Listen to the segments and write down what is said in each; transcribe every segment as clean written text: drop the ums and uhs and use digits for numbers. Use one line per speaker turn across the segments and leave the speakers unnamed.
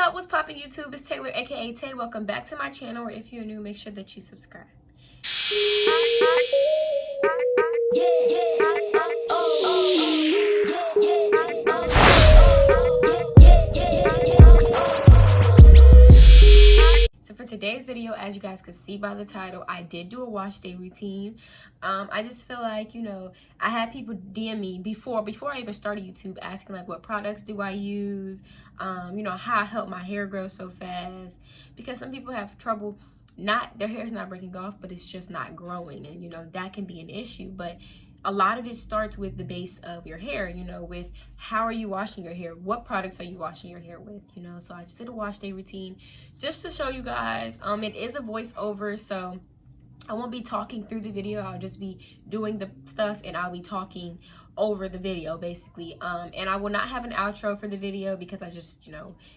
up? What's poppin' YouTube? It's Taylor, aka Tay. Welcome back to my channel, or if you're new, make sure that you subscribe. So for today's video, as you guys could see by the title, I did do a wash day routine. I just feel like, I had people DM me before I even started YouTube asking like what products do I use, how I help my hair grow so fast, because some people have trouble, their hair's not breaking off, but it's just not growing, and that can be an issue. But a lot of it starts with the base of your hair, with how are you washing your hair? What products are you washing your hair with, So I just did a wash day routine just to show you guys. It is a voiceover, so I won't be talking through the video. I'll just be doing the stuff and I'll be talking over the video basically. And I will not have an outro for the video because I just,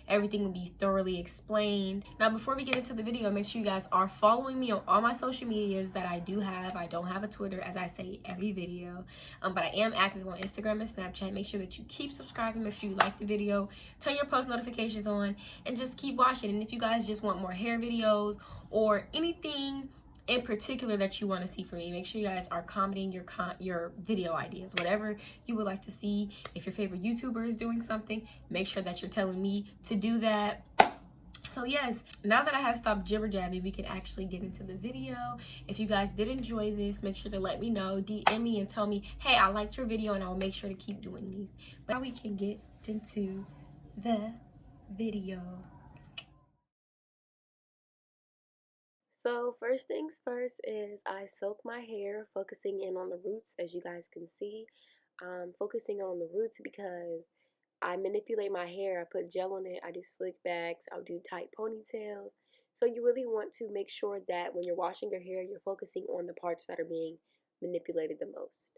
everything will be thoroughly explained. Now, before we get into the video, make sure you guys are following me on all my social medias that I do have. I don't have a Twitter, as I say every video, but I am active on Instagram and Snapchat. Make sure that you keep subscribing. Make sure you like the video, turn your post notifications on, and just keep watching. And if you guys just want more hair videos or anything in particular that you want to see from me, make sure you guys are commenting your video ideas, whatever you would like to see. If your favorite YouTuber is doing something, make sure that you're telling me to do that. So yes, now that I have stopped jibber jabbing, we can actually get into the video. If you guys did enjoy this, make sure to let me know, DM me and tell me, hey, I liked your video, and I'll make sure to keep doing these. But now we can get into the video. So first things first is I soak my hair, focusing in on the roots, as you guys can see. Focusing on the roots because I manipulate my hair. I put gel on it. I do slick backs. I'll do tight ponytails. So you really want to make sure that when you're washing your hair, you're focusing on the parts that are being manipulated the most.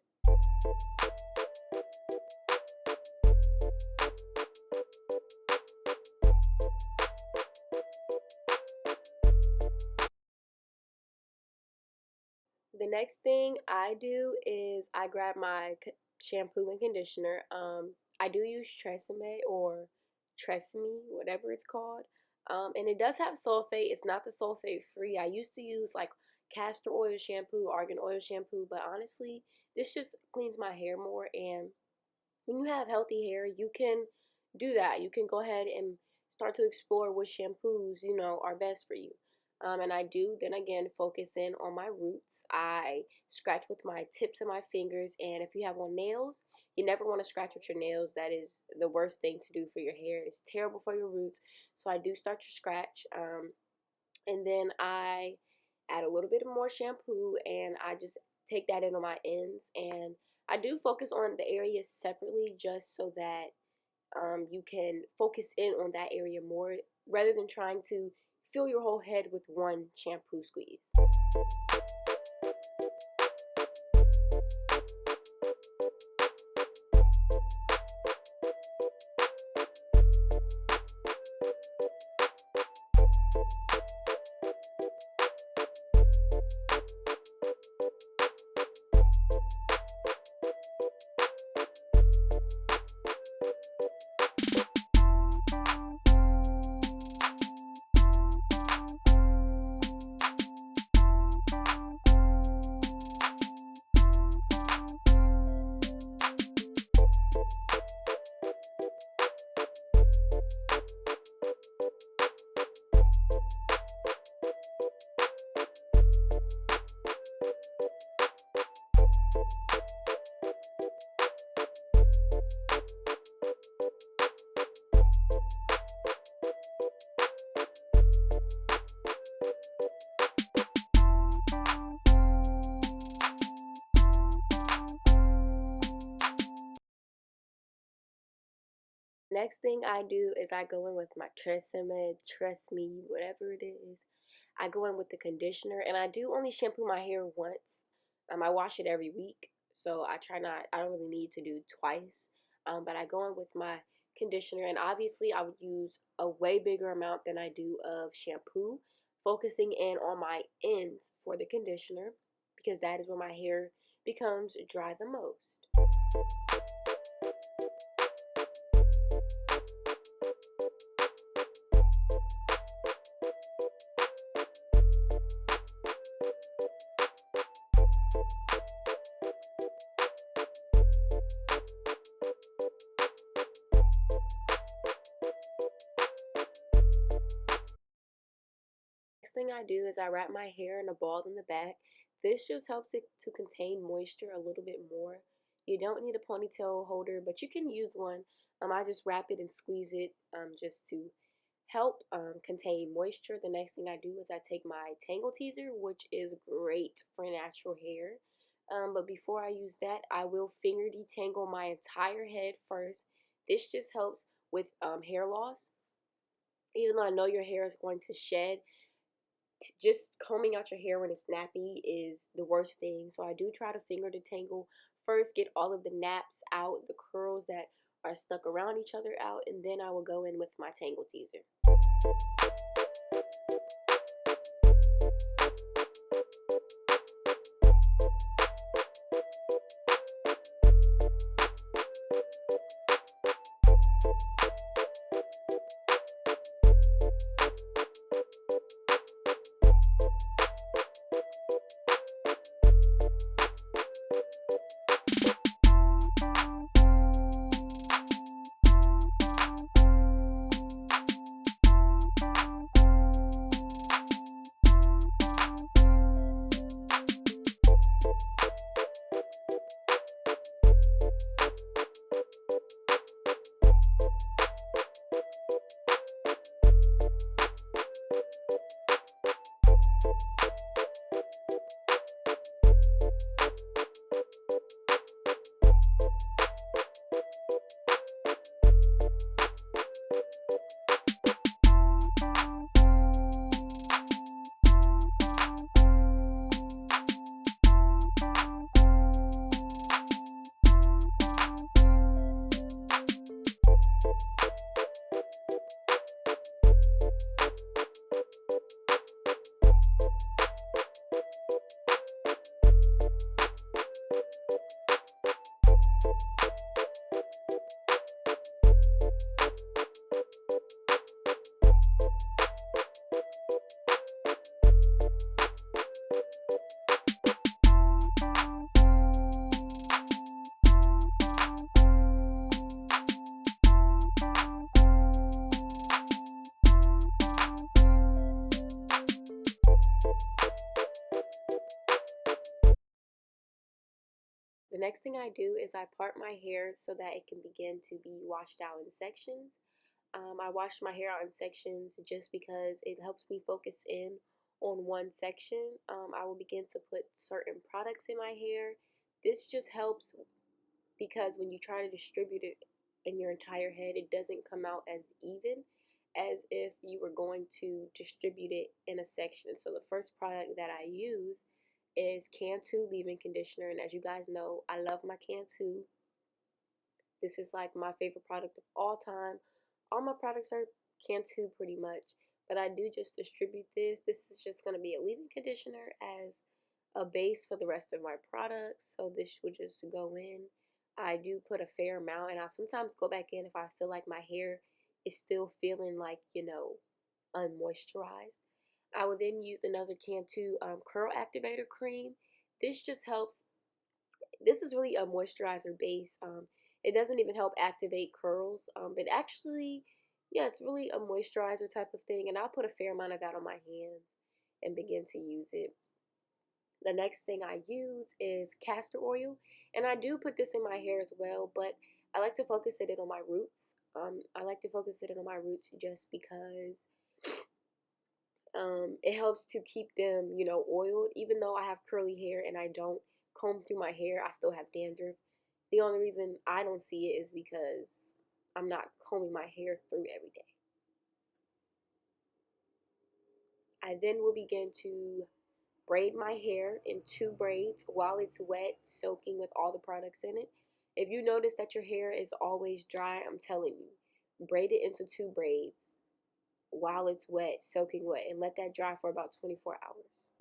The next thing I do is I grab my shampoo and conditioner. I do use Tresemme or Tresemme, whatever it's called. And it does have sulfate. It's not the sulfate free. I used to use like castor oil shampoo, argan oil shampoo, but honestly, this just cleans my hair more. And when you have healthy hair, you can do that. You can go ahead and start to explore what shampoos, are best for you. And I do, then again, focus in on my roots. I scratch with my tips of my fingers. And if you have on nails, you never want to scratch with your nails. That is the worst thing to do for your hair. It's terrible for your roots. So I do start to scratch. And then I add a little bit more shampoo and I just take that in on my ends. And I do focus on the areas separately just so that you can focus in on that area more rather than trying to fill your whole head with one shampoo squeeze. Next thing I do is I go in with my Tresemme, whatever it is. I go in with the conditioner, and I do only shampoo my hair once. I wash it every week, so I don't really need to do twice. But I go in with my conditioner, and obviously I would use a way bigger amount than I do of shampoo, focusing in on my ends for the conditioner because that is where my hair becomes dry the most. next thing I do is I wrap my hair in a ball in the back. This just helps it to contain moisture a little bit more. You don't need a ponytail holder, but you can use one. I just wrap it and squeeze it just to help contain moisture. The next thing I do is I take my Tangle Teezer, which is great for natural hair. But before I use that, I will finger detangle my entire head first. This just helps with hair loss. Even though I know your hair is going to shed, just combing out your hair when it's nappy is the worst thing. So I do try to finger detangle first, get all of the naps out, the curls that are stuck around each other out, and then I will go in with my Tangle Teezer. The next thing I do is I part my hair so that it can begin to be washed out in sections. I wash my hair out in sections just because it helps me focus in on one section. I will begin to put certain products in my hair. This just helps because when you try to distribute it in your entire head, it doesn't come out as even as if you were going to distribute it in a section. So the first product that I use is Cantu leave-in conditioner, and as you guys know, I love my Cantu. This is like my favorite product of all time. All my products are Cantu pretty much, but I do just distribute this. This is just going to be a leave-in conditioner as a base for the rest of my products, so this would just go in. I do put a fair amount, and I'll sometimes go back in if I feel like my hair is still feeling like, unmoisturized. I will then use another Cantu curl activator cream. This just helps. This is really a moisturizer base. It doesn't even help activate curls, but actually, yeah, it's really a moisturizer type of thing, and I'll put a fair amount of that on my hands and begin to use it. The next thing I use is castor oil, and I do put this in my hair as well, but I like to focus it in on my roots. I like to focus it in on my roots just because it helps to keep them, oiled. Even though I have curly hair and I don't comb through my hair, I still have dandruff. The only reason I don't see it is because I'm not combing my hair through every day. I then will begin to braid my hair in 2 braids while it's wet, soaking with all the products in it. If you notice that your hair is always dry, I'm telling you, braid it into 2 braids while it's wet, soaking wet, and let that dry for about 24 hours.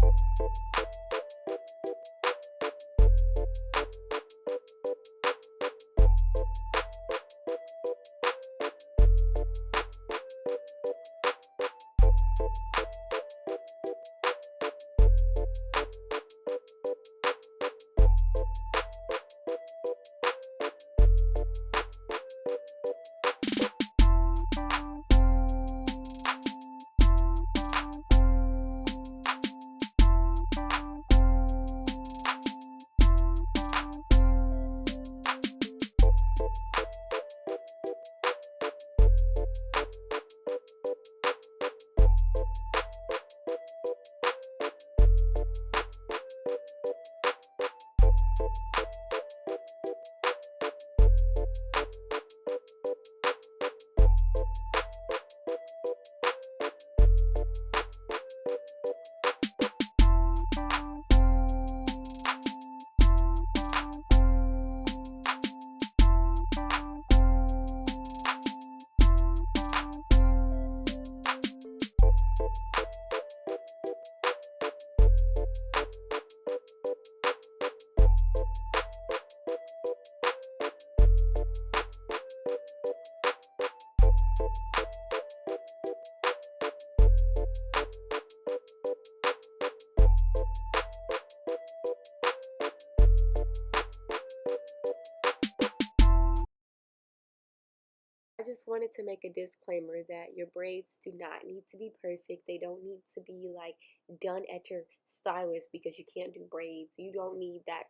just wanted to make a disclaimer that your braids do not need to be perfect. They don't need to be like done at your stylist because you can't do braids. You don't need that.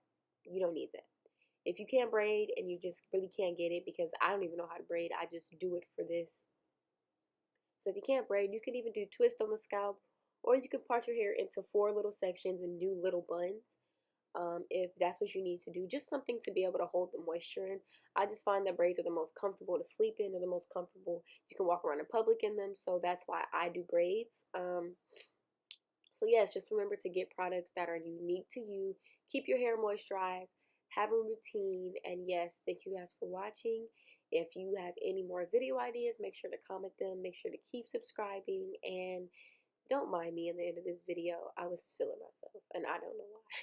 You don't need that. If you can't braid and you just really can't get it, because I don't even know how to braid, I just do it for this. So if you can't braid, you can even do twist on the scalp, or you can part your hair into 4 little sections and do little buns. If that's what you need to do, just something to be able to hold the moisture in. I just find that braids are the most comfortable to sleep in, they're the most comfortable. You can walk around in public in them, so that's why I do braids. So yes, just remember to get products that are unique to you. Keep your hair moisturized, have a routine, and yes, thank you guys for watching. If you have any more video ideas, make sure to comment them. Make sure to keep subscribing, and don't mind me in the end of this video. I was feeling myself, and I don't know why.